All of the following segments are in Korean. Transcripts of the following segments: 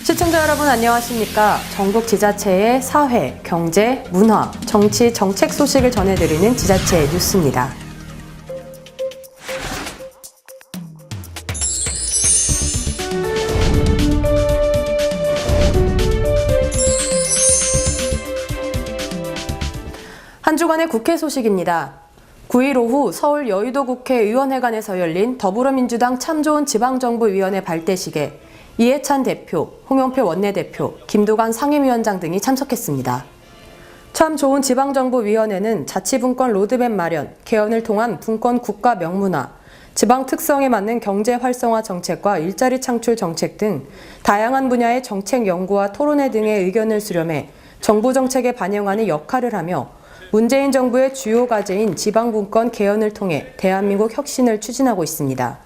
시청자 여러분 안녕하십니까? 전국 지자체의 사회, 경제, 문화, 정치, 정책 소식을 전해드리는 지자체 뉴스입니다. 한 주간의 국회 소식입니다. 9일 오후 서울 여의도국회 의원회관에서 열린 더불어민주당 참 좋은 지방정부위원회 발대식에 이해찬 대표, 홍영표 원내대표, 김두관 상임위원장 등이 참석했습니다. 참 좋은 지방정부위원회는 자치분권 로드맵 마련, 개헌을 통한 분권 국가 명문화, 지방 특성에 맞는 경제 활성화 정책과 일자리 창출 정책 등 다양한 분야의 정책 연구와 토론회 등의 의견을 수렴해 정부 정책에 반영하는 역할을 하며 문재인 정부의 주요 과제인 지방분권 개헌을 통해 대한민국 혁신을 추진하고 있습니다.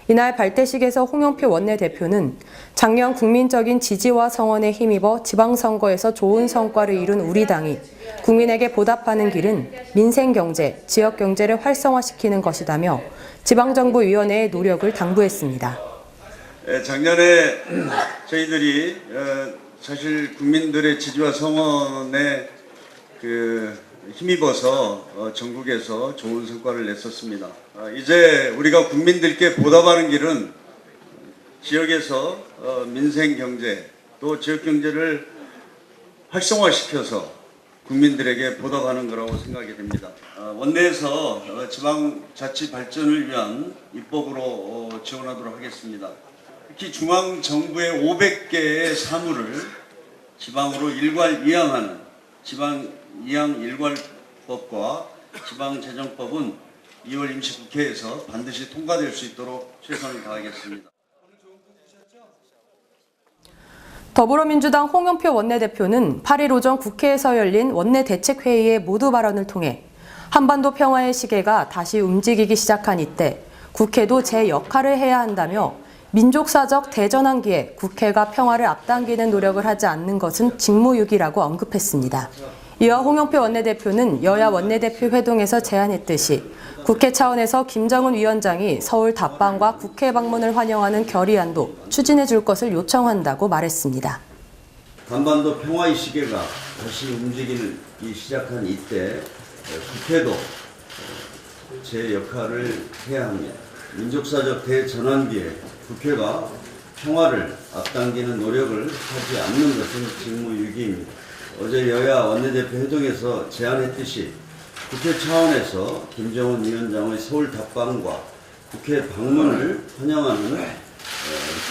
이날 발대식에서 홍영표 원내대표는 작년 국민적인 지지와 성원에 힘입어 지방선거에서 좋은 성과를 이룬 우리 당이 국민에게 보답하는 길은 민생경제, 지역경제를 활성화시키는 것이다며 지방정부위원회의 노력을 당부했습니다. 작년에 저희들이 사실 국민들의 지지와 성원에 힘입어서 전국에서 좋은 성과를 냈었습니다. 이제 우리가 국민들께 보답하는 길은 지역에서 민생경제 또 지역경제를 활성화시켜서 국민들에게 보답하는 거라고 생각이 됩니다. 원내에서 지방자치 발전을 위한 입법으로 지원하도록 하겠습니다. 특히 중앙정부의 500개의 사무를 지방으로 일괄이양하는 지방이양일괄법과 지방재정법은 2월 임시국회에서 반드시 통과될 수 있도록 최선을 다하겠습니다. 더불어민주당 홍영표 원내대표는 8일 오전 국회에서 열린 원내대책회의의 모두 발언을 통해 한반도 평화의 시계가 다시 움직이기 시작한 이때 국회도 제 역할을 해야 한다며 민족사적 대전환기에 국회가 평화를 앞당기는 노력을 하지 않는 것은 직무유기라고 언급했습니다. 이어 홍영표 원내대표는 여야 원내대표 회동에서 제안했듯이 국회 차원에서 김정은 위원장이 서울 답방과 국회 방문을 환영하는 결의안도 추진해 줄 것을 요청한다고 말했습니다. 한반도 평화의 시계가 다시 움직이기 시작한 이때 국회도 제 역할을 해야 합니다. 민족사적 대전환기에 국회가 평화를 앞당기는 노력을 하지 않는 것은 직무유기입니다. 어제 여야 원내대표 회동에서 제안했듯이 국회 차원에서 김정은 위원장의 서울 답방과 국회 방문을 환영하는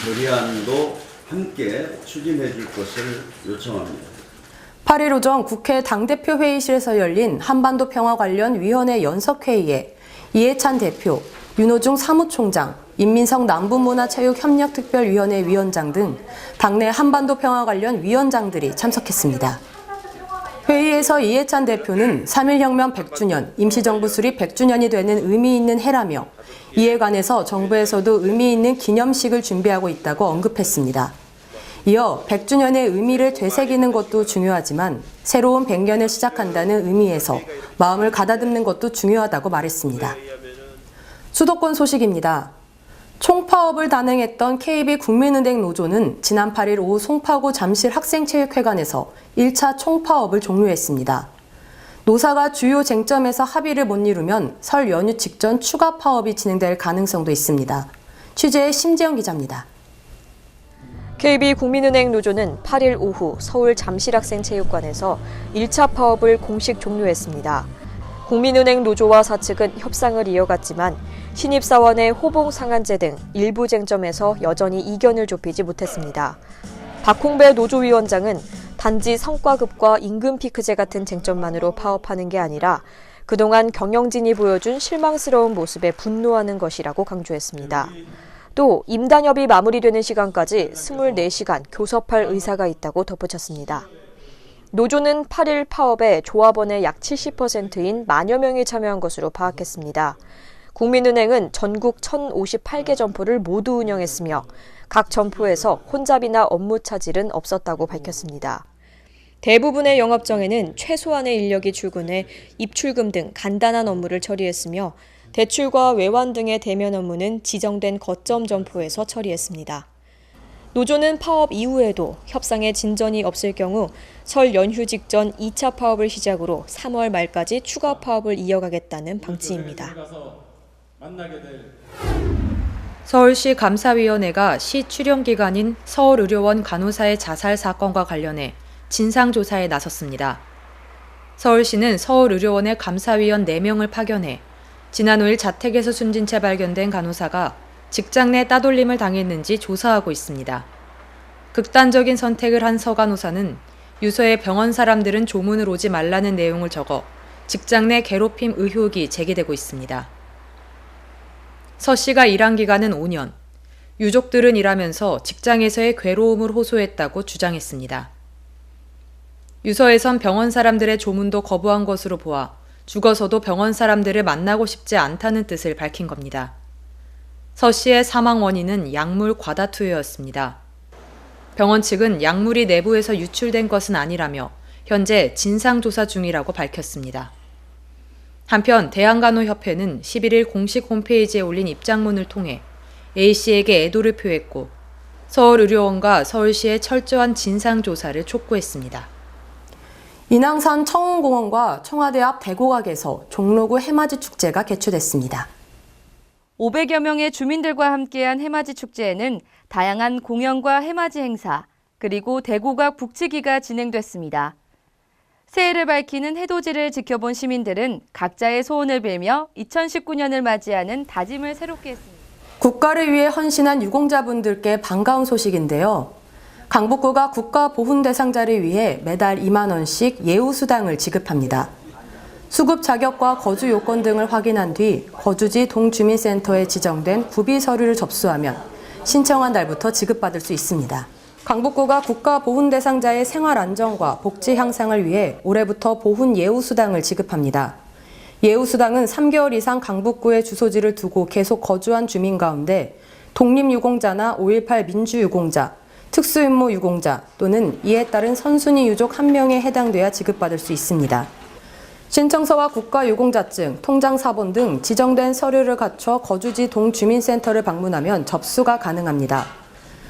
결의안도 함께 추진해 줄 것을 요청합니다. 8일 오전 국회 당대표 회의실에서 열린 한반도 평화 관련 위원회 연석회의에 이해찬 대표, 윤호중 사무총장, 임민석 남북문화체육협력특별위원회 위원장 등 당내 한반도 평화 관련 위원장들이 참석했습니다. 회의에서 이해찬 대표는 3.1혁명 100주년, 임시정부 수립 100주년이 되는 의미 있는 해라며 이에 관해서 정부에서도 의미 있는 기념식을 준비하고 있다고 언급했습니다. 이어 100주년의 의미를 되새기는 것도 중요하지만 새로운 100년을 시작한다는 의미에서 마음을 가다듬는 것도 중요하다고 말했습니다. 수도권 소식입니다. 총파업을 단행했던 KB국민은행 노조는 지난 8일 오후 송파구 잠실 학생체육회관에서 1차 총파업을 종료했습니다. 노사가 주요 쟁점에서 합의를 못 이루면 설 연휴 직전 추가 파업이 진행될 가능성도 있습니다. 취재의 심지영 기자입니다. KB국민은행 노조는 8일 오후 서울 잠실학생체육관에서 1차 파업을 공식 종료했습니다. 국민은행 노조와 사측은 협상을 이어갔지만 신입사원의 호봉 상한제 등 일부 쟁점에서 여전히 이견을 좁히지 못했습니다. 박홍배 노조위원장은 단지 성과급과 임금 피크제 같은 쟁점만으로 파업하는 게 아니라 그동안 경영진이 보여준 실망스러운 모습에 분노하는 것이라고 강조했습니다. 또 임단협이 마무리되는 시간까지 24시간 교섭할 의사가 있다고 덧붙였습니다. 노조는 8일 파업에 조합원의 약 70%인 만여 명이 참여한 것으로 파악했습니다. 국민은행은 전국 1,058개 점포를 모두 운영했으며 각 점포에서 혼잡이나 업무 차질은 없었다고 밝혔습니다. 대부분의 영업장에는 최소한의 인력이 출근해 입출금 등 간단한 업무를 처리했으며 대출과 외환 등의 대면 업무는 지정된 거점 점포에서 처리했습니다. 노조는 파업 이후에도 협상에 진전이 없을 경우 설 연휴 직전 2차 파업을 시작으로 3월 말까지 추가 파업을 이어가겠다는 방침입니다. 서울시 감사위원회가 시 출연기관인 서울의료원 간호사의 자살 사건과 관련해 진상조사에 나섰습니다. 서울시는 서울의료원의 감사위원 4명을 파견해 지난 5일 자택에서 숨진 채 발견된 간호사가 직장 내 따돌림을 당했는지 조사하고 있습니다. 극단적인 선택을 한 서 간호사는 유서에 병원 사람들은 조문을 오지 말라는 내용을 적어 직장 내 괴롭힘 의혹이 제기되고 있습니다. 서 씨가 일한 기간은 5년, 유족들은 일하면서 직장에서의 괴로움을 호소했다고 주장했습니다. 유서에선 병원 사람들의 조문도 거부한 것으로 보아 죽어서도 병원 사람들을 만나고 싶지 않다는 뜻을 밝힌 겁니다. 서 씨의 사망 원인은 약물 과다 투여였습니다. 병원 측은 약물이 내부에서 유출된 것은 아니라며 현재 진상조사 중이라고 밝혔습니다. 한편 대한간호협회는 11일 공식 홈페이지에 올린 입장문을 통해 A씨에게 애도를 표했고 서울의료원과 서울시의 철저한 진상조사를 촉구했습니다. 인왕산 청운공원과 청와대 앞 대고각에서 종로구 해맞이 축제가 개최됐습니다. 500여 명의 주민들과 함께한 해맞이 축제에는 다양한 공연과 해맞이 행사, 그리고 대고각 북치기가 진행됐습니다. 새해를 밝히는 해돋이를 지켜본 시민들은 각자의 소원을 빌며 2019년을 맞이하는 다짐을 새롭게 했습니다. 국가를 위해 헌신한 유공자분들께 반가운 소식인데요. 강북구가 국가 보훈 대상자를 위해 매달 2만 원씩 예우수당을 지급합니다. 수급 자격과 거주 요건 등을 확인한 뒤 거주지 동주민센터에 지정된 구비 서류를 접수하면 신청한 달부터 지급받을 수 있습니다. 강북구가 국가 보훈 대상자의 생활 안정과 복지 향상을 위해 올해부터 보훈 예우수당을 지급합니다. 예우수당은 3개월 이상 강북구에 주소지를 두고 계속 거주한 주민 가운데 독립유공자나 5.18 민주유공자, 특수임무 유공자 또는 이에 따른 선순위 유족 1명에 해당돼야 지급받을 수 있습니다. 신청서와 국가유공자증, 통장사본 등 지정된 서류를 갖춰 거주지 동주민센터를 방문하면 접수가 가능합니다.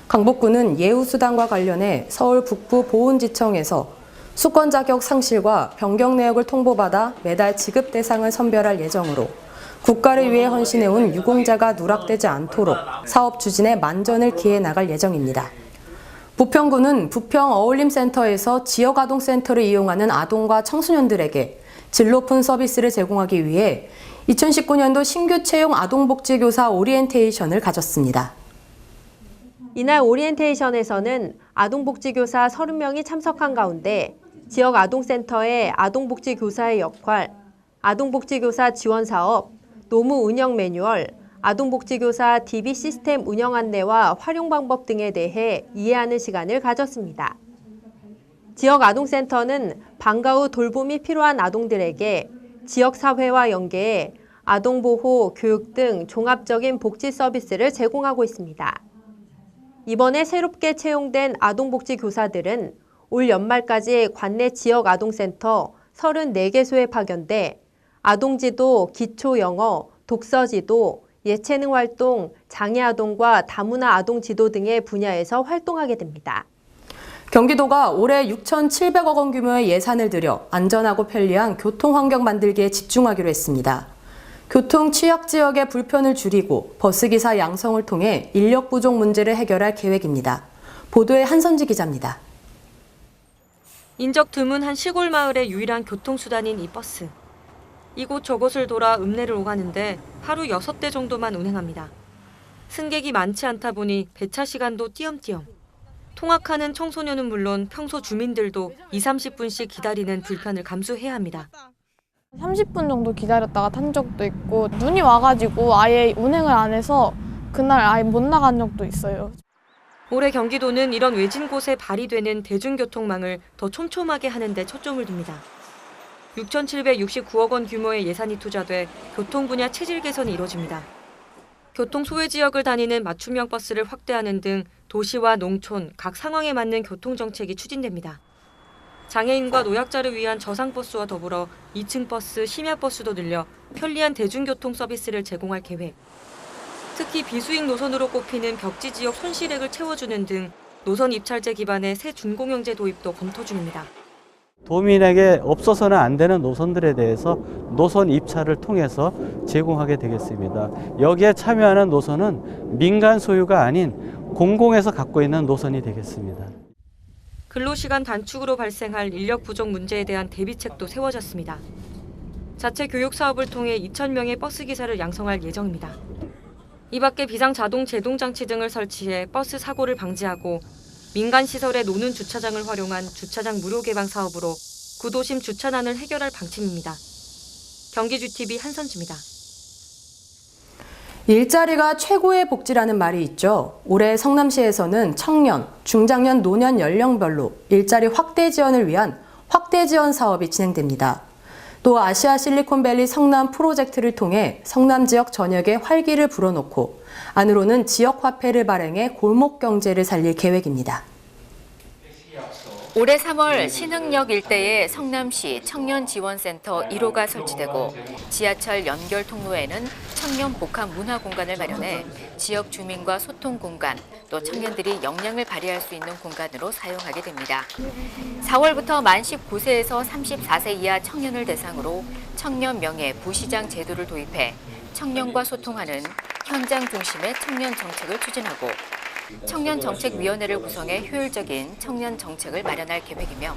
강북구는 예우수당과 관련해 서울 북부 보훈지청에서 수권 자격 상실과 변경 내역을 통보받아 매달 지급 대상을 선별할 예정으로 국가를 위해 헌신해온 유공자가 누락되지 않도록 사업 추진에 만전을 기해 나갈 예정입니다. 부평구는 부평 어울림센터에서 지역아동센터를 이용하는 아동과 청소년들에게 질 높은 서비스를 제공하기 위해 2019년도 신규 채용 아동복지교사 오리엔테이션을 가졌습니다. 이날 오리엔테이션에서는 아동복지교사 30명이 참석한 가운데 지역 아동센터의 아동복지교사의 역할, 아동복지교사 지원사업, 노무 운영 매뉴얼, 아동복지교사 DB 시스템 운영 안내와 활용 방법 등에 대해 이해하는 시간을 가졌습니다. 지역 아동센터는 방과 후 돌봄이 필요한 아동들에게 지역사회와 연계해 아동보호, 교육 등 종합적인 복지 서비스를 제공하고 있습니다. 이번에 새롭게 채용된 아동복지교사들은 올 연말까지 관내 지역 아동센터 34개소에 파견돼 아동지도, 기초영어, 독서지도, 예체능 활동, 장애아동과 다문화 아동지도 등의 분야에서 활동하게 됩니다. 경기도가 올해 6,700억 원 규모의 예산을 들여 안전하고 편리한 교통환경 만들기에 집중하기로 했습니다. 교통 취약 지역의 불편을 줄이고 버스기사 양성을 통해 인력 부족 문제를 해결할 계획입니다. 보도에 한선지 기자입니다. 인적 드문 한 시골 마을의 유일한 교통수단인 이 버스. 이곳 저곳을 돌아 읍내를 오가는데 하루 6대 정도만 운행합니다. 승객이 많지 않다 보니 배차 시간도 띄엄띄엄. 통학하는 청소년은 물론 평소 주민들도 20-30분씩 기다리는 불편을 감수해야 합니다. 30분 정도 기다렸다가 탄 적도 있고 눈이 와가지고 아예 운행을 안 해서 그날 아예 못 나간 적도 있어요. 올해 경기도는 이런 외진 곳에 발휘되는 대중교통망을 더 촘촘하게 하는 데 초점을 둡니다. 6,769억 원 규모의 예산이 투자돼 교통 분야 체질 개선이 이뤄집니다. 교통 소외 지역을 다니는 맞춤형 버스를 확대하는 등 도시와 농촌 각 상황에 맞는 교통정책이 추진됩니다. 장애인과 노약자를 위한 저상버스와 더불어 2층 버스, 심야버스도 늘려 편리한 대중교통 서비스를 제공할 계획. 특히 비수익 노선으로 꼽히는 벽지 지역 손실액을 채워주는 등 노선 입찰제 기반의 새 준공영제 도입도 검토 중입니다. 도민에게 없어서는 안 되는 노선들에 대해서 노선 입찰을 통해서 제공하게 되겠습니다. 여기에 참여하는 노선은 민간 소유가 아닌 공공에서 갖고 있는 노선이 되겠습니다. 근로시간 단축으로 발생할 인력 부족 문제에 대한 대비책도 세워졌습니다. 자체 교육 사업을 통해 2,000명의 버스 기사를 양성할 예정입니다. 이 밖에 비상자동 제동장치 등을 설치해 버스 사고를 방지하고 민간 시설에 노는 주차장을 활용한 주차장 무료 개방 사업으로 구도심 주차난을 해결할 방침입니다. 경기주TV 한선지입니다. 일자리가 최고의 복지라는 말이 있죠. 올해 성남시에서는 청년, 중장년, 노년 연령별로 일자리 확대 지원을 위한 확대 지원 사업이 진행됩니다. 또 아시아 실리콘밸리 성남 프로젝트를 통해 성남 지역 전역에 활기를 불어넣고 안으로는 지역 화폐를 발행해 골목 경제를 살릴 계획입니다. 올해 3월 신흥역 일대에 성남시 청년지원센터 1호가 설치되고 지하철 연결 통로에는 청년 복합 문화 공간을 마련해 지역 주민과 소통 공간, 또 청년들이 역량을 발휘할 수 있는 공간으로 사용하게 됩니다. 4월부터 만 19세에서 34세 이하 청년을 대상으로 청년 명예 부시장 제도를 도입해 청년과 소통하는 현장 중심의 청년 정책을 추진하고 청년정책위원회를 구성해 효율적인 청년 정책을 마련할 계획이며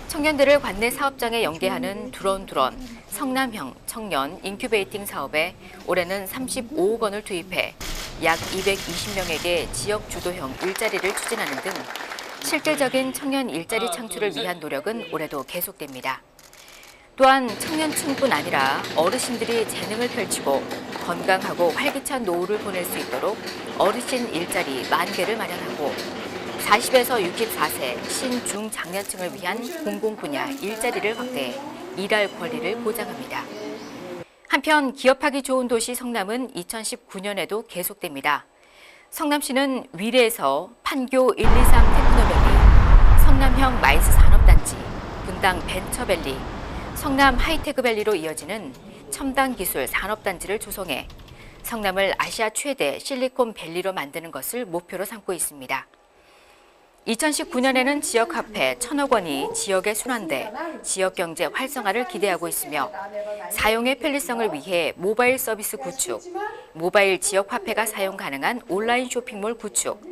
청년들을 관내 사업장에 연계하는 두런두런 성남형 청년 인큐베이팅 사업에 올해는 35억 원을 투입해 약 220명에게 지역 주도형 일자리를 추진하는 등 실질적인 청년 일자리 창출을 위한 노력은 올해도 계속됩니다. 또한 청년층뿐 아니라 어르신들이 재능을 펼치고 건강하고 활기찬 노후를 보낼 수 있도록 어르신 일자리 10,000개를 마련하고 40에서 64세 신중장년층을 위한 공공분야 일자리를 확대해 일할 권리를 보장합니다. 한편 기업하기 좋은 도시 성남은 2019년에도 계속됩니다. 성남시는 위례에서 판교 123 테크노밸리, 성남형 마이스 산업단지, 분당 벤처밸리, 성남 하이테크밸리로 이어지는 첨단기술 산업단지를 조성해 성남을 아시아 최대 실리콘밸리로 만드는 것을 목표로 삼고 있습니다. 2019년에는 지역화폐 1,000억 원이 지역에 순환돼 지역경제 활성화를 기대하고 있으며 사용의 편리성을 위해 모바일 서비스 구축, 모바일 지역화폐가 사용 가능한 온라인 쇼핑몰 구축,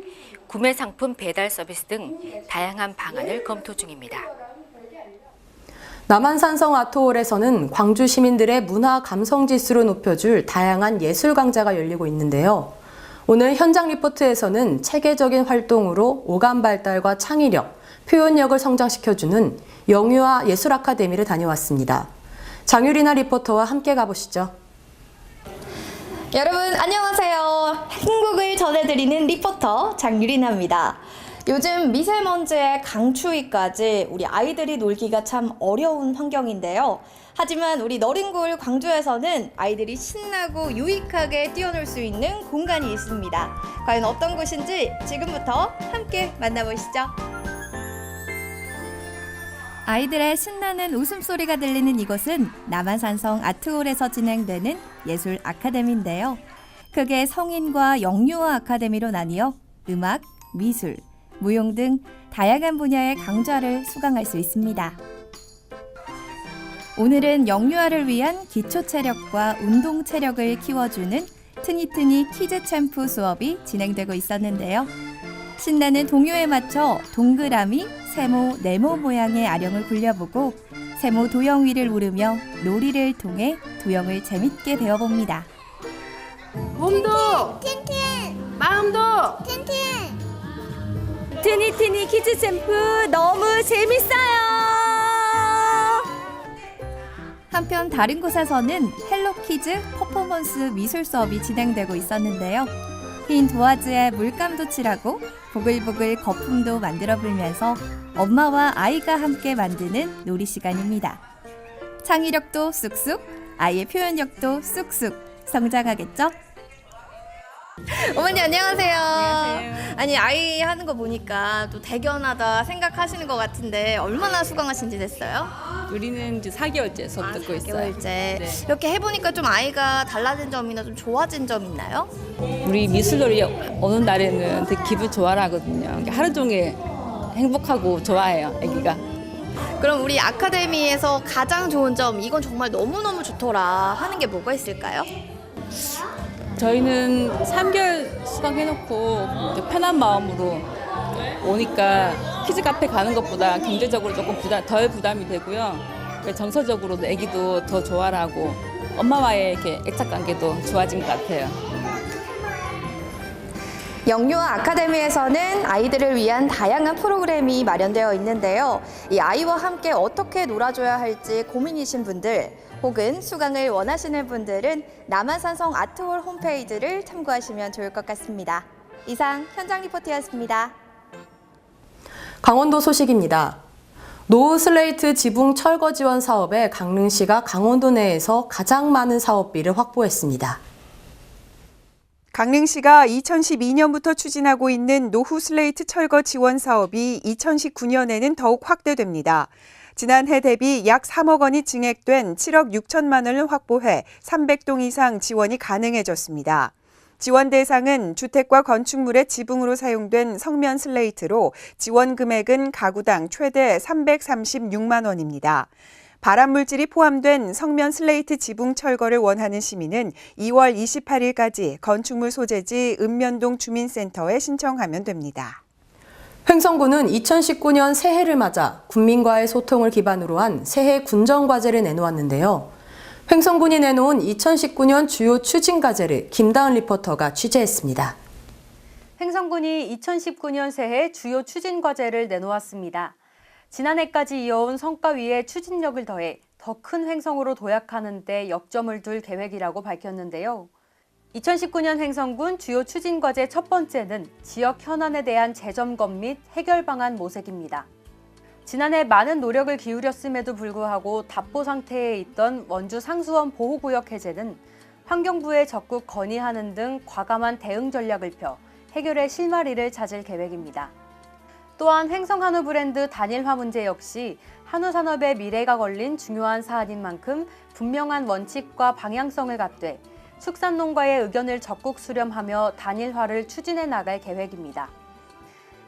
구매 상품 배달 서비스 등 다양한 방안을 검토 중입니다. 남한산성 아트홀에서는 광주 시민들의 문화 감성 지수를 높여줄 다양한 예술 강좌가 열리고 있는데요. 오늘 현장 리포트에서는 체계적인 활동으로 오감 발달과 창의력, 표현력을 성장시켜주는 영유아 예술 아카데미를 다녀왔습니다. 장유리나 리포터와 함께 가보시죠. 여러분 안녕하세요. 한국을 전해드리는 리포터 장유리나입니다. 요즘 미세먼지의 강추위까지 우리 아이들이 놀기가 참 어려운 환경인데요. 하지만 우리 너린굴 광주에서는 아이들이 신나고 유익하게 뛰어놀 수 있는 공간이 있습니다. 과연 어떤 곳인지 지금부터 함께 만나보시죠. 아이들의 신나는 웃음소리가 들리는 이곳은 남한산성 아트홀에서 진행되는 예술 아카데미인데요. 크게 성인과 영유아 아카데미로 나뉘어 음악, 미술, 무용 등 다양한 분야의 강좌를 수강할 수 있습니다. 오늘은 영유아를 위한 기초 체력과 운동 체력을 키워주는 트니트니 키즈 챔프 수업이 진행되고 있었는데요. 신나는 동요에 맞춰 동그라미, 세모, 네모 모양의 아령을 굴려보고 세모 도형 위를 오르며 놀이를 통해 도형을 재밌게 배워봅니다. 몸도 튼튼, 마음도 튼튼. 트니트니 키즈 챔프 너무 재밌어요. 한편 다른 곳에서는 헬로키즈 퍼포먼스 미술 수업이 진행되고 있었는데요. 흰 도화지에 물감도 칠하고 보글보글 거품도 만들어 불면서 엄마와 아이가 함께 만드는 놀이 시간입니다. 창의력도 쑥쑥, 아이의 표현력도 쑥쑥 성장하겠죠? 어머니 안녕하세요. 아니 아이 하는 거 보니까 또 대견하다 생각하시는 것 같은데 얼마나 수강하신 지 됐어요? 우리는 이제 4개월째 수업 듣고 있어요. 4개월째. 네. 이렇게 해보니까 좀 아이가 달라진 점이나 좀 좋아진 점 있나요? 우리 미술놀이 오는 날에는 되게 기분 좋아라 하거든요. 하루 종일 행복하고 좋아해요, 아기가. 그럼 우리 아카데미에서 가장 좋은 점, 이건 정말 너무너무 좋더라 하는 게 뭐가 있을까요? 저희는 3개월 수강해놓고 이제 편한 마음으로 오니까 키즈 카페 가는 것보다 경제적으로 조금 덜 부담이 되고요. 정서적으로도 아기도 더 좋아라 하고 엄마와의 이렇게 애착 관계도 좋아진 것 같아요. 영유아 아카데미에서는 아이들을 위한 다양한 프로그램이 마련되어 있는데요. 이 아이와 함께 어떻게 놀아줘야 할지 고민이신 분들 혹은 수강을 원하시는 분들은 남한산성 아트홀 홈페이지를 참고하시면 좋을 것 같습니다. 이상 현장 리포트였습니다. 강원도 소식입니다. 노후 슬레이트 지붕 철거 지원 사업에 강릉시가 강원도 내에서 가장 많은 사업비를 확보했습니다. 강릉시가 2012년부터 추진하고 있는 노후 슬레이트 철거 지원 사업이 2019년에는 더욱 확대됩니다. 지난해 대비 약 3억 원이 증액된 7억 6천만 원을 확보해 300동 이상 지원이 가능해졌습니다. 지원 대상은 주택과 건축물의 지붕으로 사용된 성면 슬레이트로 지원 금액은 가구당 최대 336만 원입니다. 발암물질이 포함된 성면 슬레이트 지붕 철거를 원하는 시민은 2월 28일까지 건축물 소재지 읍면동 주민센터에 신청하면 됩니다. 횡성군은 2019년 새해를 맞아 군민과의 소통을 기반으로 한 새해 군정과제를 내놓았는데요. 횡성군이 내놓은 2019년 주요 추진과제를 김다은 리포터가 취재했습니다. 횡성군이 2019년 새해 주요 추진과제를 내놓았습니다. 지난해까지 이어온 성과 위에 추진력을 더해 더 큰 횡성으로 도약하는 데 역점을 둘 계획이라고 밝혔는데요. 2019년 횡성군 주요 추진과제 첫 번째는 지역 현안에 대한 재점검 및 해결 방안 모색입니다. 지난해 많은 노력을 기울였음에도 불구하고 답보 상태에 있던 원주 상수원 보호구역 해제는 환경부에 적극 건의하는 등 과감한 대응 전략을 펴 해결의 실마리를 찾을 계획입니다. 또한 횡성 한우 브랜드 단일화 문제 역시 한우 산업의 미래가 걸린 중요한 사안인 만큼 분명한 원칙과 방향성을 갖되 축산농가의 의견을 적극 수렴하며 단일화를 추진해 나갈 계획입니다.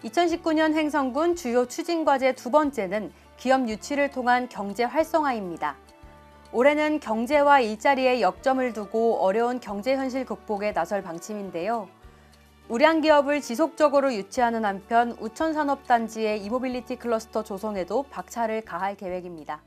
2019년 횡성군 주요 추진과제 두 번째는 기업 유치를 통한 경제 활성화입니다. 올해는 경제와 일자리에 역점을 두고 어려운 경제 현실 극복에 나설 방침인데요. 우량 기업을 지속적으로 유치하는 한편 우천산업단지의 이모빌리티 클러스터 조성에도 박차를 가할 계획입니다.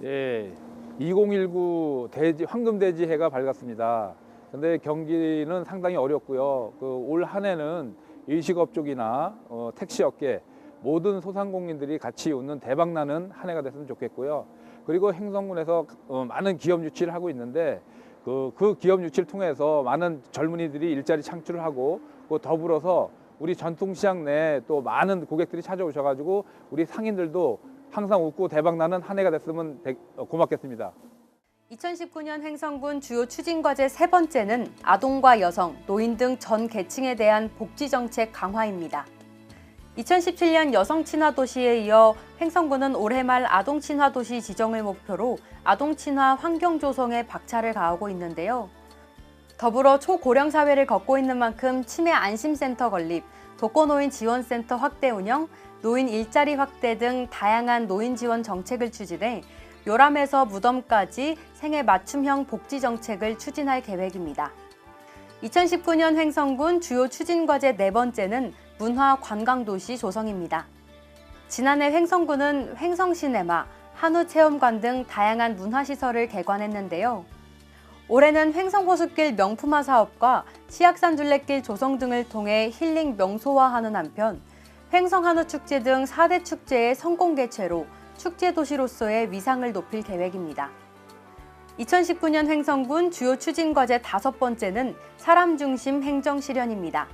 예, 2019 황금돼지 해가 밝았습니다. 그런데 경기는 상당히 어렵고요. 올 한 해는 일식업 쪽이나 택시업계 모든 소상공인들이 같이 웃는 대박나는 한 해가 됐으면 좋겠고요. 그리고 횡성군에서 많은 기업 유치를 하고 있는데 그 기업 유치를 통해서 많은 젊은이들이 일자리 창출을 하고 더불어서 우리 전통시장 내에 또 많은 고객들이 찾아오셔가지고 우리 상인들도 항상 웃고 대박나는 한 해가 됐으면 고맙겠습니다. 2019년 횡성군 주요 추진과제 세 번째는 아동과 여성, 노인 등 전 계층에 대한 복지정책 강화입니다. 2017년 여성 친화 도시에 이어 횡성군은 올해 말 아동 친화 도시 지정을 목표로 아동 친화 환경 조성에 박차를 가하고 있는데요. 더불어 초고령 사회를 걷고 있는 만큼 치매 안심센터 건립, 독거노인 지원센터 확대 운영, 노인 일자리 확대 등 다양한 노인 지원 정책을 추진해 요람에서 무덤까지 생애 맞춤형 복지 정책을 추진할 계획입니다. 2019년 횡성군 주요 추진과제 네 번째는 문화관광도시 조성입니다. 지난해 횡성군은 횡성시네마, 한우체험관 등 다양한 문화시설을 개관했는데요. 올해는 횡성호수길 명품화 사업과 치악산 둘레길 조성 등을 통해 힐링 명소화하는 한편 횡성한우축제 등 4대 축제의 성공 개최로 축제도시로서의 위상을 높일 계획입니다. 2019년 횡성군 주요 추진과제 다섯 번째는 사람 중심 행정 실현입니다.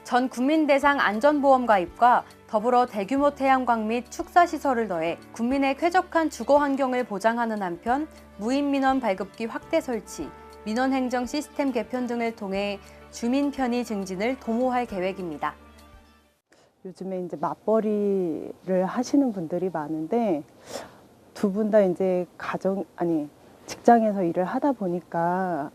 전 국민 대상 안전보험 가입과 더불어 대규모 태양광 및 축사시설을 더해 국민의 쾌적한 주거 환경을 보장하는 한편 무인 민원 발급기 확대 설치, 민원 행정 시스템 개편 등을 통해 주민 편의 증진을 도모할 계획입니다. 요즘에 이제 맞벌이를 하시는 분들이 많은데 두 분 다 이제 직장에서 일을 하다 보니까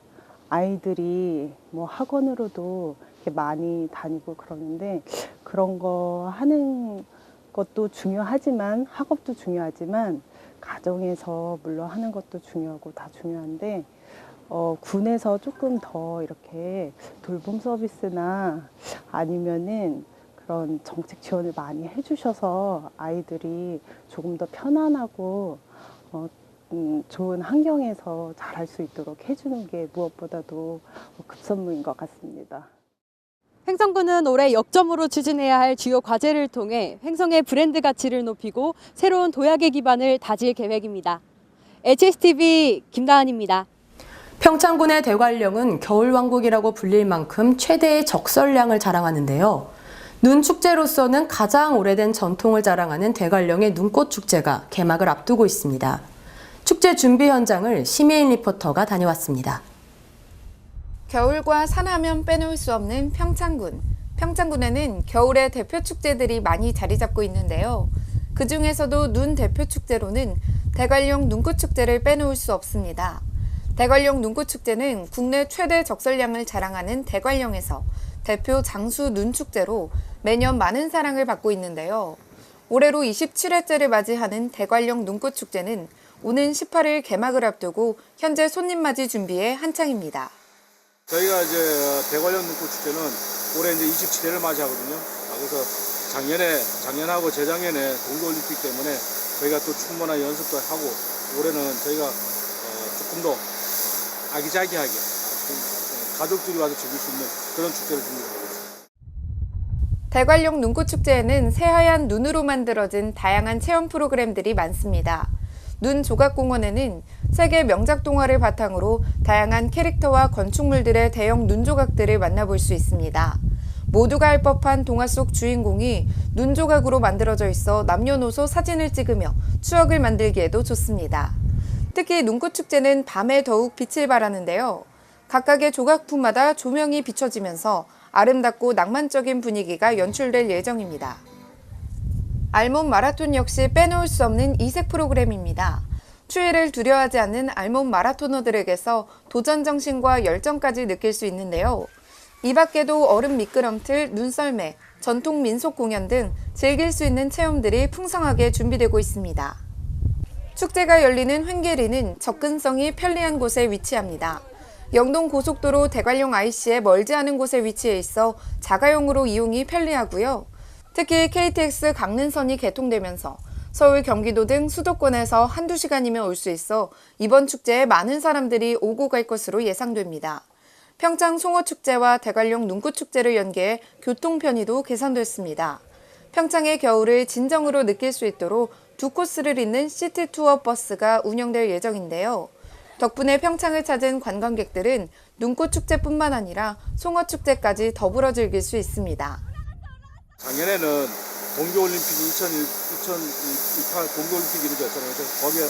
아이들이 뭐 학원으로도 이렇게 많이 다니고 그러는데 그런 거 하는 것도 중요하지만 학업도 중요하지만 가정에서 물론 하는 것도 중요하고 다 중요한데 군에서 조금 더 이렇게 돌봄 서비스나 아니면은 그런 정책 지원을 많이 해주셔서 아이들이 조금 더 편안하고 좋은 환경에서 잘할 수 있도록 해주는 게 무엇보다도 급선무인 것 같습니다. 횡성군은 올해 역점으로 추진해야 할 주요 과제를 통해 횡성의 브랜드 가치를 높이고 새로운 도약의 기반을 다질 계획입니다. HSTV 김다은입니다. 평창군의 대관령은 겨울왕국이라고 불릴 만큼 최대의 적설량을 자랑하는데요. 눈 축제로서는 가장 오래된 전통을 자랑하는 대관령의 눈꽃축제가 개막을 앞두고 있습니다. 축제 준비 현장을 심혜인 리포터가 다녀왔습니다. 겨울과 산하면 빼놓을 수 없는 평창군. 평창군에는 겨울의 대표 축제들이 많이 자리 잡고 있는데요. 그 중에서도 눈 대표 축제로는 대관령 눈꽃축제를 빼놓을 수 없습니다. 대관령 눈꽃축제는 국내 최대 적설량을 자랑하는 대관령에서 대표 장수 눈축제로 매년 많은 사랑을 받고 있는데요. 올해로 27회째를 맞이하는 대관령 눈꽃축제는 오는 18일 개막을 앞두고 현재 손님 맞이 준비에 한창입니다. 저희가 이제 대관령 눈꽃축제는 올해 이제 27회를 맞이하거든요. 그래서 작년하고 재작년에 동계올림픽 때문에 저희가 또 충분한 연습도 하고 올해는 저희가 조금 더 아기자기하게 가족들이 와서 즐길 수 있는 그런 축제를 준비하고 있습니다. 대관령 눈꽃축제에는 새하얀 눈으로 만들어진 다양한 체험 프로그램들이 많습니다. 눈 조각공원에는 세계 명작 동화를 바탕으로 다양한 캐릭터와 건축물들의 대형 눈 조각들을 만나볼 수 있습니다. 모두가 알 법한 동화 속 주인공이 눈 조각으로 만들어져 있어 남녀노소 사진을 찍으며 추억을 만들기에도 좋습니다. 특히 눈꽃축제는 밤에 더욱 빛을 발하는데요. 각각의 조각품마다 조명이 비춰지면서 아름답고 낭만적인 분위기가 연출될 예정입니다. 알몸 마라톤 역시 빼놓을 수 없는 이색 프로그램입니다. 추위를 두려워하지 않는 알몸 마라토너들에게서 도전 정신과 열정까지 느낄 수 있는데요. 이 밖에도 얼음 미끄럼틀, 눈썰매, 전통 민속 공연 등 즐길 수 있는 체험들이 풍성하게 준비되고 있습니다. 축제가 열리는 횡계리는 접근성이 편리한 곳에 위치합니다. 영동 고속도로 대관령 IC에 멀지 않은 곳에 위치해 있어 자가용으로 이용이 편리하고요. 특히 KTX 강릉선이 개통되면서 서울, 경기도 등 수도권에서 한두 시간이면 올 수 있어 이번 축제에 많은 사람들이 오고 갈 것으로 예상됩니다. 평창 송어축제와 대관령 눈꽃축제를 연계해 교통 편의도 개선됐습니다. 평창의 겨울을 진정으로 느낄 수 있도록 두 코스를 잇는 시티 투어 버스가 운영될 예정인데요. 덕분에 평창을 찾은 관광객들은 눈꽃축제뿐만 아니라 송어축제까지 더불어 즐길 수 있습니다. 작년에는 동계올림픽이 2028 동계올림픽이 이루어졌잖아요. 그래서 거기에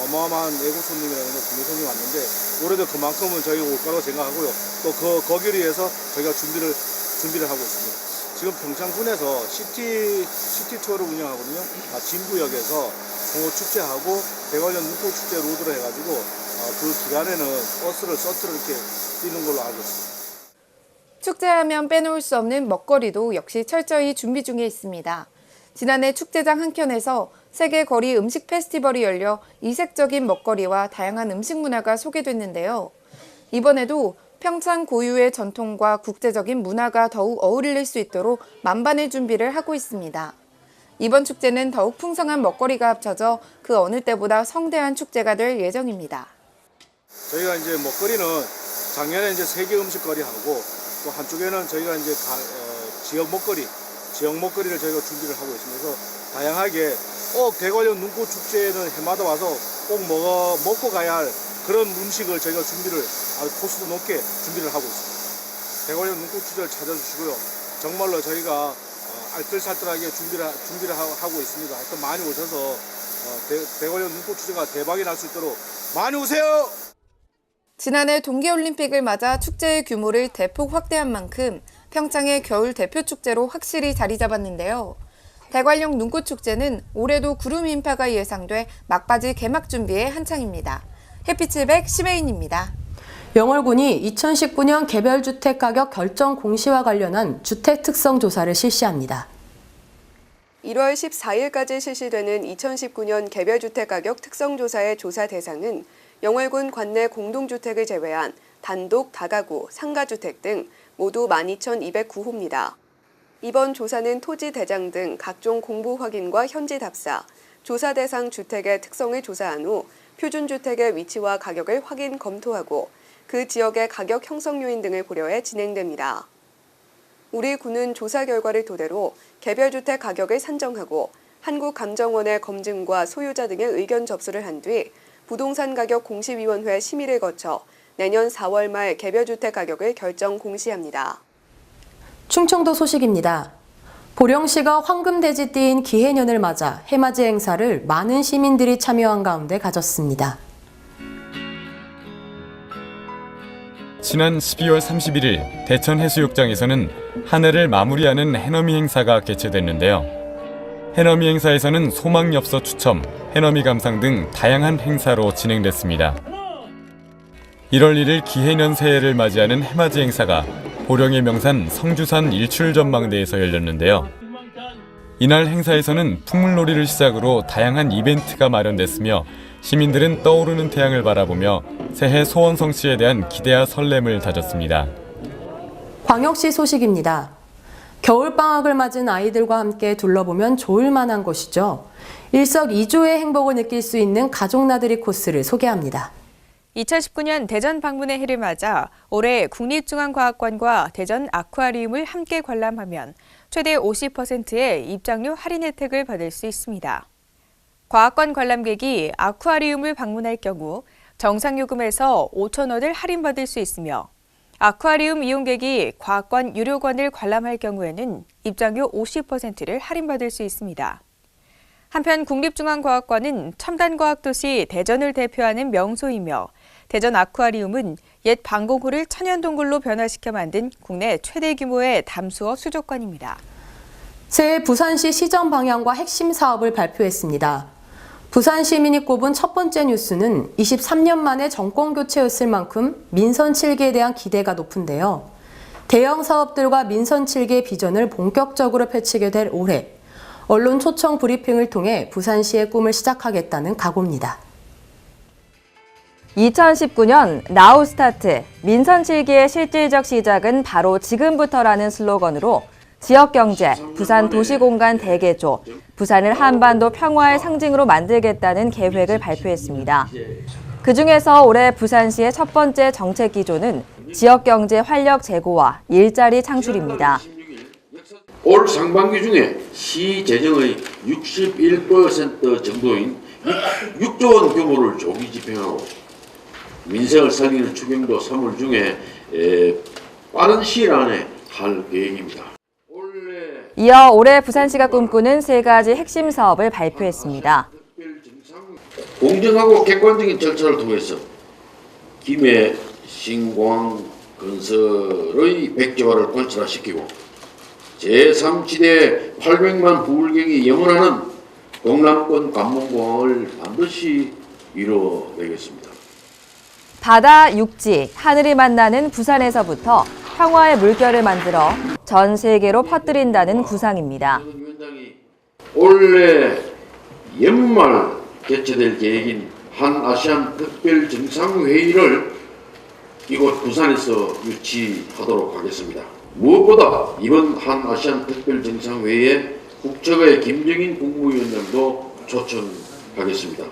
어마어마한 외국 손님이라는 국내 손님이 왔는데 올해도 그만큼은 저희가 올 거라고 생각하고요. 또 거기를 위해서 저희가 준비를 하고 있습니다. 지금 평창군에서 시티 투어를 운영하거든요. 진구역에서 송어축제하고 대관령 눈꽃축제 로드로 해가지고 그 기간에는 서트를 이렇게 뛰는 걸로 알고 있습니다. 축제하면 빼놓을 수 없는 먹거리도 역시 철저히 준비 중에 있습니다. 지난해 축제장 한켠에서 세계 거리 음식 페스티벌이 열려 이색적인 먹거리와 다양한 음식 문화가 소개됐는데요. 이번에도 평창 고유의 전통과 국제적인 문화가 더욱 어울릴 수 있도록 만반의 준비를 하고 있습니다. 이번 축제는 더욱 풍성한 먹거리가 합쳐져 그 어느 때보다 성대한 축제가 될 예정입니다. 저희가 이제 먹거리는 작년에 이제 세계 음식거리하고 또 한쪽에는 저희가 이제 지역 먹거리를 저희가 준비를 하고 있습니다. 그래서 다양하게 꼭 대관령 눈꽃축제는 해마다 와서 꼭 먹고 가야 할 그런 음식을 저희가 아주 코스도 높게 준비를 하고 있습니다. 대관령 눈꽃축제를 찾아주시고요. 정말로 저희가 알뜰살뜰하게 준비를 하고 있습니다. 하여튼 많이 오셔서 대관령 눈꽃축제가 대박이 날 수 있도록 많이 오세요! 지난해 동계올림픽을 맞아 축제의 규모를 대폭 확대한 만큼 평창의 겨울 대표 축제로 확실히 자리 잡았는데요. 대관령 눈꽃축제는 올해도 구름 인파가 예상돼 막바지 개막 준비에 한창입니다. 햇빛700 심혜인입니다. 영월군이 2019년 개별주택 가격 결정 공시와 관련한 주택 특성 조사를 실시합니다. 1월 14일까지 실시되는 2019년 개별주택 가격 특성조사의 조사 대상은 영월군 관내 공동주택을 제외한 단독, 다가구, 상가주택 등 모두 12,209호입니다. 이번 조사는 토지 대장 등 각종 공보 확인과 현지 답사, 조사 대상 주택의 특성을 조사한 후 표준주택의 위치와 가격을 확인 검토하고 그 지역의 가격 형성 요인 등을 고려해 진행됩니다. 우리 군은 조사 결과를 토대로 개별주택 가격을 산정하고 한국감정원의 검증과 소유자 등의 의견 접수를 한 뒤 부동산 가격 공시위원회 심의를 거쳐 내년 4월 말 개별주택 가격을 결정 공시합니다. 충청도 소식입니다. 보령시가 황금돼지띠인 기해년을 맞아 해맞이 행사를 많은 시민들이 참여한 가운데 가졌습니다. 지난 12월 31일 대천 해수욕장에서는 한 해를 마무리하는 해넘이 행사가 개최됐는데요. 해넘이 행사에서는 소망엽서 추첨, 해넘이 감상 등 다양한 행사로 진행됐습니다. 1월 1일 기해년 새해를 맞이하는 해맞이 행사가 보령의 명산 성주산 일출전망대에서 열렸는데요. 이날 행사에서는 풍물놀이를 시작으로 다양한 이벤트가 마련됐으며 시민들은 떠오르는 태양을 바라보며 새해 소원 성취에 대한 기대와 설렘을 다졌습니다. 광역시 소식입니다. 겨울방학을 맞은 아이들과 함께 둘러보면 좋을 만한 곳이죠. 일석이조의 행복을 느낄 수 있는 가족나들이 코스를 소개합니다. 2019년 대전 방문의 해를 맞아 올해 국립중앙과학관과 대전 아쿠아리움을 함께 관람하면 최대 50%의 입장료 할인 혜택을 받을 수 있습니다. 과학관 관람객이 아쿠아리움을 방문할 경우 정상요금에서 5,000원을 할인받을 수 있으며 아쿠아리움 이용객이 과학관 유료관을 관람할 경우에는 입장료 50%를 할인받을 수 있습니다. 한편 국립중앙과학관은 첨단과학도시 대전을 대표하는 명소이며 대전 아쿠아리움은 옛 방공호를 천연동굴로 변화시켜 만든 국내 최대 규모의 담수어 수족관입니다. 새해 부산시 시정 방향과 핵심 사업을 발표했습니다. 부산 시민이 꼽은 첫 번째 뉴스는 23년 만에 정권 교체였을 만큼 민선 7기에 대한 기대가 높은데요. 대형 사업들과 민선 7기의 비전을 본격적으로 펼치게 될 올해, 언론 초청 브리핑을 통해 부산시의 꿈을 시작하겠다는 각오입니다. 2019년 나우 스타트, 민선 7기의 실질적 시작은 바로 지금부터라는 슬로건으로 지역경제, 부산 도시공간 대개조, 부산을 한반도 평화의 상징으로 만들겠다는 계획을 발표했습니다. 그중에서 올해 부산시의 첫 번째 정책 기조는 지역경제 활력 제고와 일자리 창출입니다. 올 상반기 중에 시 재정의 61% 정도인 6조 원 규모를 조기 집행하고 민생을 살리는 추경도 3월 중에 빠른 시일 안에 할 계획입니다. 이어 올해 부산시가 꿈꾸는 세 가지 핵심 사업을 발표했습니다. 공정하고 객관적인 절차를 통해서 김해 신공항 건설의 백지화를 관철화시키고 제3지대 800만 부울경이 영원하는 동남권 관문공항을 반드시 이뤄내겠습니다. 바다, 육지, 하늘이 만나는 부산에서부터 평화의 물결을 만들어 전 세계로 퍼뜨린다는 구상입니다. 올해 연말 개최될 계획인 한아시안 특별 정상회의를 이곳 부산에서 유치하도록 하겠습니다. 무엇보다 이번 한아시안 특별 정상회의에 국적의 김정인 국무위원장도 초청하겠습니다.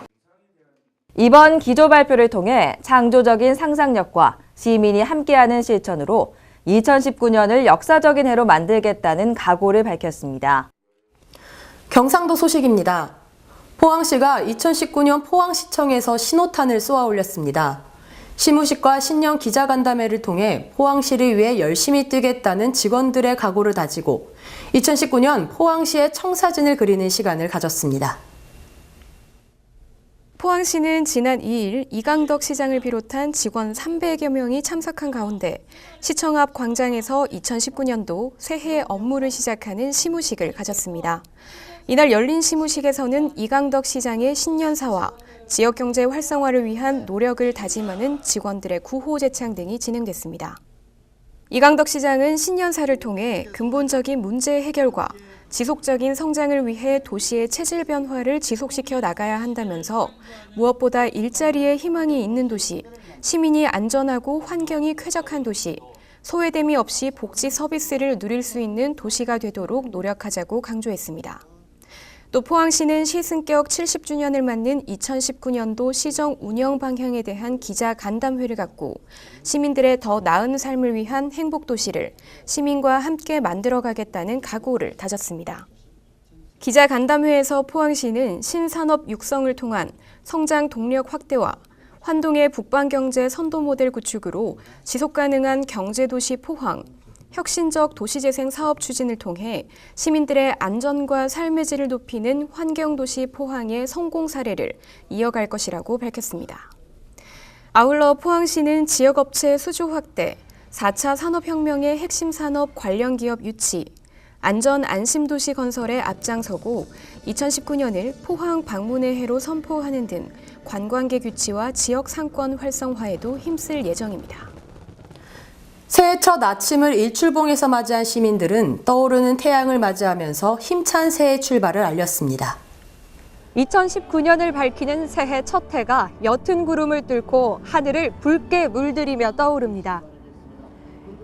이번 기조 발표를 통해 창조적인 상상력과 시민이 함께하는 실천으로 2019년을 역사적인 해로 만들겠다는 각오를 밝혔습니다. 경상도 소식입니다. 포항시가 2019년 포항시청에서 신호탄을 쏘아 올렸습니다. 시무식과 신년 기자간담회를 통해 포항시를 위해 열심히 뛰겠다는 직원들의 각오를 다지고 2019년 포항시의 청사진을 그리는 시간을 가졌습니다. 포항시는 지난 2일 이강덕 시장을 비롯한 직원 300여 명이 참석한 가운데 시청 앞 광장에서 2019년도 새해 업무를 시작하는 시무식을 가졌습니다. 이날 열린 시무식에서는 이강덕 시장의 신년사와 지역경제 활성화를 위한 노력을 다짐하는 직원들의 구호제창 등이 진행됐습니다. 이강덕 시장은 신년사를 통해 근본적인 문제 해결과 지속적인 성장을 위해 도시의 체질 변화를 지속시켜 나가야 한다면서 무엇보다 일자리에 희망이 있는 도시, 시민이 안전하고 환경이 쾌적한 도시, 소외됨이 없이 복지 서비스를 누릴 수 있는 도시가 되도록 노력하자고 강조했습니다. 또 포항시는 시승격 70주년을 맞는 2019년도 시정 운영 방향에 대한 기자 간담회를 갖고 시민들의 더 나은 삶을 위한 행복도시를 시민과 함께 만들어가겠다는 각오를 다졌습니다. 기자 간담회에서 포항시는 신산업 육성을 통한 성장 동력 확대와 환동의 북방경제 선도 모델 구축으로 지속가능한 경제도시 포항, 혁신적 도시재생 사업 추진을 통해 시민들의 안전과 삶의 질을 높이는 환경도시 포항의 성공 사례를 이어갈 것이라고 밝혔습니다. 아울러 포항시는 지역업체 수주 확대, 4차 산업혁명의 핵심 산업 관련 기업 유치, 안전 안심도시 건설에 앞장서고 2019년을 포항 방문의 해로 선포하는 등 관광객 유치와 지역 상권 활성화에도 힘쓸 예정입니다. 새해 첫 아침을 일출봉에서 맞이한 시민들은 떠오르는 태양을 맞이하면서 힘찬 새해 출발을 알렸습니다. 2019년을 밝히는 새해 첫 해가 옅은 구름을 뚫고 하늘을 붉게 물들이며 떠오릅니다.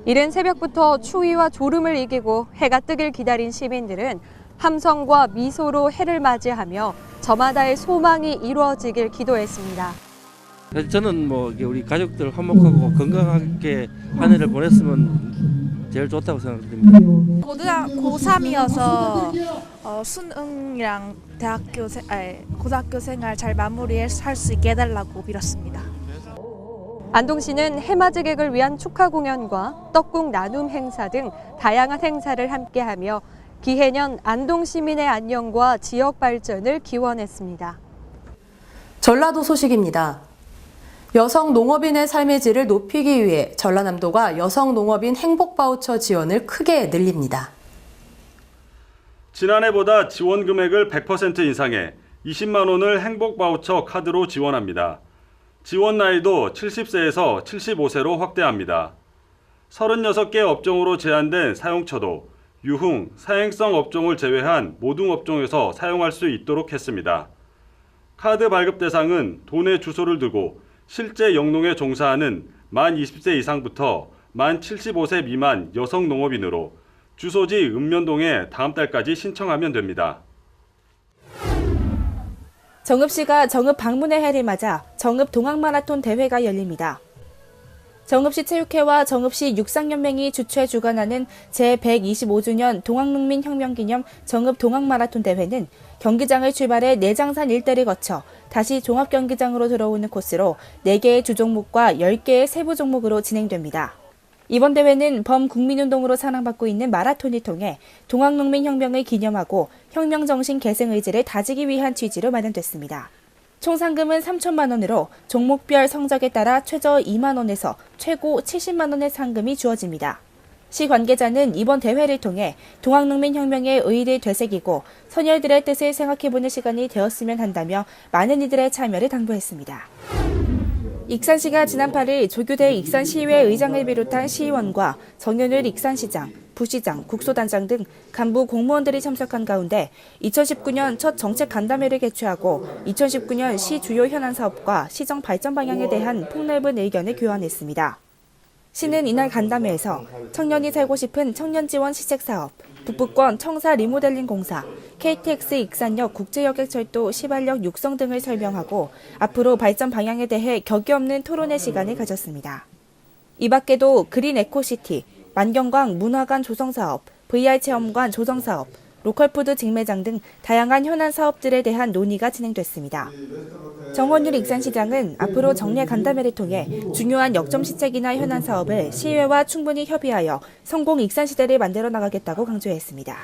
이른 새벽부터 추위와 졸음을 이기고 해가 뜨길 기다린 시민들은 함성과 미소로 해를 맞이하며 저마다의 소망이 이루어지길 기도했습니다. 저는 우리 가족들 화목하고 건강하게 한 해를 보냈으면 제일 좋다고 생각됩니다. 고3이어서 수능이랑 고등학교 생활 잘 마무리할 수 있게 해달라고 빌었습니다. 안동시는 해맞이객을 위한 축하 공연과 떡국 나눔 행사 등 다양한 행사를 함께하며 기해년 안동 시민의 안녕과 지역 발전을 기원했습니다. 전라도 소식입니다. 여성 농업인의 삶의 질을 높이기 위해 전라남도가 여성 농업인 행복 바우처 지원을 크게 늘립니다. 지난해보다 지원 금액을 100% 인상해 20만 원을 행복 바우처 카드로 지원합니다. 지원 나이도 70세에서 75세로 확대합니다. 36개 업종으로 제한된 사용처도 유흥, 사행성 업종을 제외한 모든 업종에서 사용할 수 있도록 했습니다. 카드 발급 대상은 돈의 주소를 두고 실제 영농에 종사하는 만 20세 이상부터 만 75세 미만 여성 농업인으로 주소지 읍면동에 다음 달까지 신청하면 됩니다. 정읍시가 정읍 방문의 해를 맞아 정읍 동학마라톤 대회가 열립니다. 정읍시 체육회와 정읍시 육상연맹이 주최 주관하는 제125주년 동학농민혁명기념 정읍 동학마라톤 대회는 경기장을 출발해 내장산 일대를 거쳐 다시 종합경기장으로 들어오는 코스로 4개의 주종목과 10개의 세부 종목으로 진행됩니다. 이번 대회는 범국민운동으로 사랑받고 있는 마라톤을 통해 동학농민혁명을 기념하고 혁명정신 계승 의지를 다지기 위한 취지로 마련됐습니다. 총 상금은 3천만 원으로 종목별 성적에 따라 최저 2만 원에서 최고 70만 원의 상금이 주어집니다. 시 관계자는 이번 대회를 통해 동학농민혁명의 의의를 되새기고 선열들의 뜻을 생각해보는 시간이 되었으면 한다며 많은 이들의 참여를 당부했습니다. 익산시가 지난 8일 조규대 익산시의회 의장을 비롯한 시의원과 정현율 익산시장, 부시장, 국소단장 등 간부 공무원들이 참석한 가운데 2019년 첫 정책 간담회를 개최하고 2019년 시 주요 현안 사업과 시정 발전 방향에 대한 폭넓은 의견을 교환했습니다. 시는 이날 간담회에서 청년이 살고 싶은 청년 지원 시책 사업, 북부권 청사 리모델링 공사, KTX 익산역 국제여객철도 시발력 육성 등을 설명하고 앞으로 발전 방향에 대해 격이 없는 토론의 시간을 가졌습니다. 이 밖에도 그린 에코시티, 만경광 문화관 조성사업, VR 체험관 조성사업, 로컬푸드 직매장 등 다양한 현안 사업들에 대한 논의가 진행됐습니다. 정원율 익산시장은 앞으로 정례 간담회를 통해 중요한 역점 시책이나 현안 사업을 시의회와 충분히 협의하여 성공 익산시대를 만들어 나가겠다고 강조했습니다.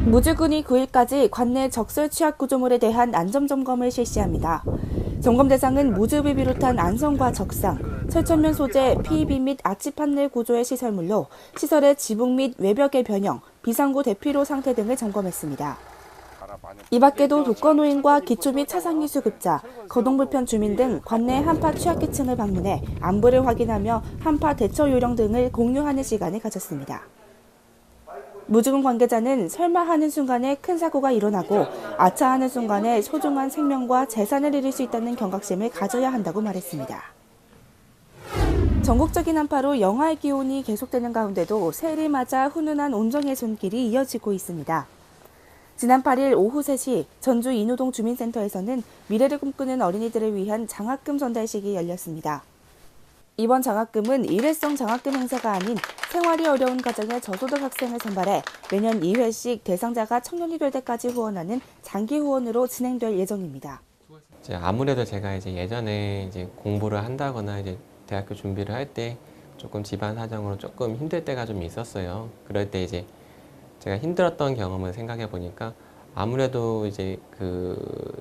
무주군이 9일까지 관내 적설 취약 구조물에 대한 안전점검을 실시합니다. 점검 대상은 무즙을 비롯한 안성과 적상, 철천면 소재, PEB 및 아치 판넬 구조의 시설물로 시설의 지붕 및 외벽의 변형, 비상구 대피로 상태 등을 점검했습니다. 이 밖에도 독거노인과 기초 및 차상위 수급자, 거동불편 주민 등 관내 한파 취약계층을 방문해 안부를 확인하며 한파 대처 요령 등을 공유하는 시간을 가졌습니다. 무주군 관계자는 설마 하는 순간에 큰 사고가 일어나고 아차하는 순간에 소중한 생명과 재산을 잃을 수 있다는 경각심을 가져야 한다고 말했습니다. 전국적인 한파로 영하의 기온이 계속되는 가운데도 새해를 맞아 훈훈한 온정의 손길이 이어지고 있습니다. 지난 8일 오후 3시 전주 인호동 주민센터에서는 미래를 꿈꾸는 어린이들을 위한 장학금 전달식이 열렸습니다. 이번 장학금은 일회성 장학금 행사가 아닌 생활이 어려운 가정의 저소득 학생을 선발해 매년 2회씩 대상자가 청년이 될 때까지 후원하는 장기 후원으로 진행될 예정입니다. 아무래도 제가 이제 예전에 이제 공부를 한다거나 이제 대학교 준비를 할 때 조금 집안 사정으로 조금 힘들 때가 좀 있었어요. 그럴 때 이제 제가 힘들었던 경험을 생각해 보니까 아무래도 이제 그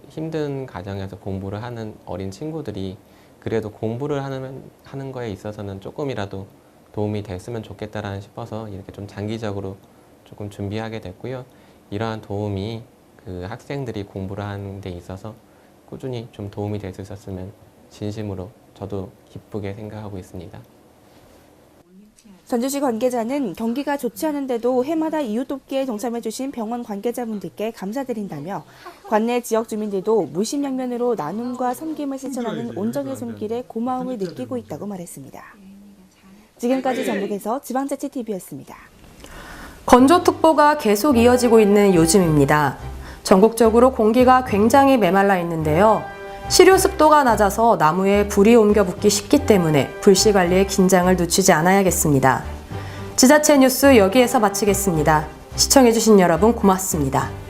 힘든 가정에서 공부를 하는 어린 친구들이 그래도 공부를 하는 거에 있어서는 조금이라도 도움이 됐으면 좋겠다라는 싶어서 이렇게 좀 장기적으로 조금 준비하게 됐고요. 이러한 도움이 그 학생들이 공부를 하는 데 있어서 꾸준히 좀 도움이 될 수 있었으면 진심으로 저도 기쁘게 생각하고 있습니다. 전주시 관계자는 경기가 좋지 않은데도 해마다 이웃 돕기에 동참해주신 병원 관계자분들께 감사드린다며 관내 지역 주민들도 무심양면으로 나눔과 섬김을 실천하는 온정의 손길에 고마움을 느끼고 있다고 말했습니다. 지금까지 전북에서 지방자치TV였습니다. 건조특보가 계속 이어지고 있는 요즘입니다. 전국적으로 공기가 굉장히 메말라 있는데요. 시료 습도가 낮아서 나무에 불이 옮겨 붙기 쉽기 때문에 불씨 관리에 긴장을 늦추지 않아야겠습니다. 지자체 뉴스 여기에서 마치겠습니다. 시청해주신 여러분 고맙습니다.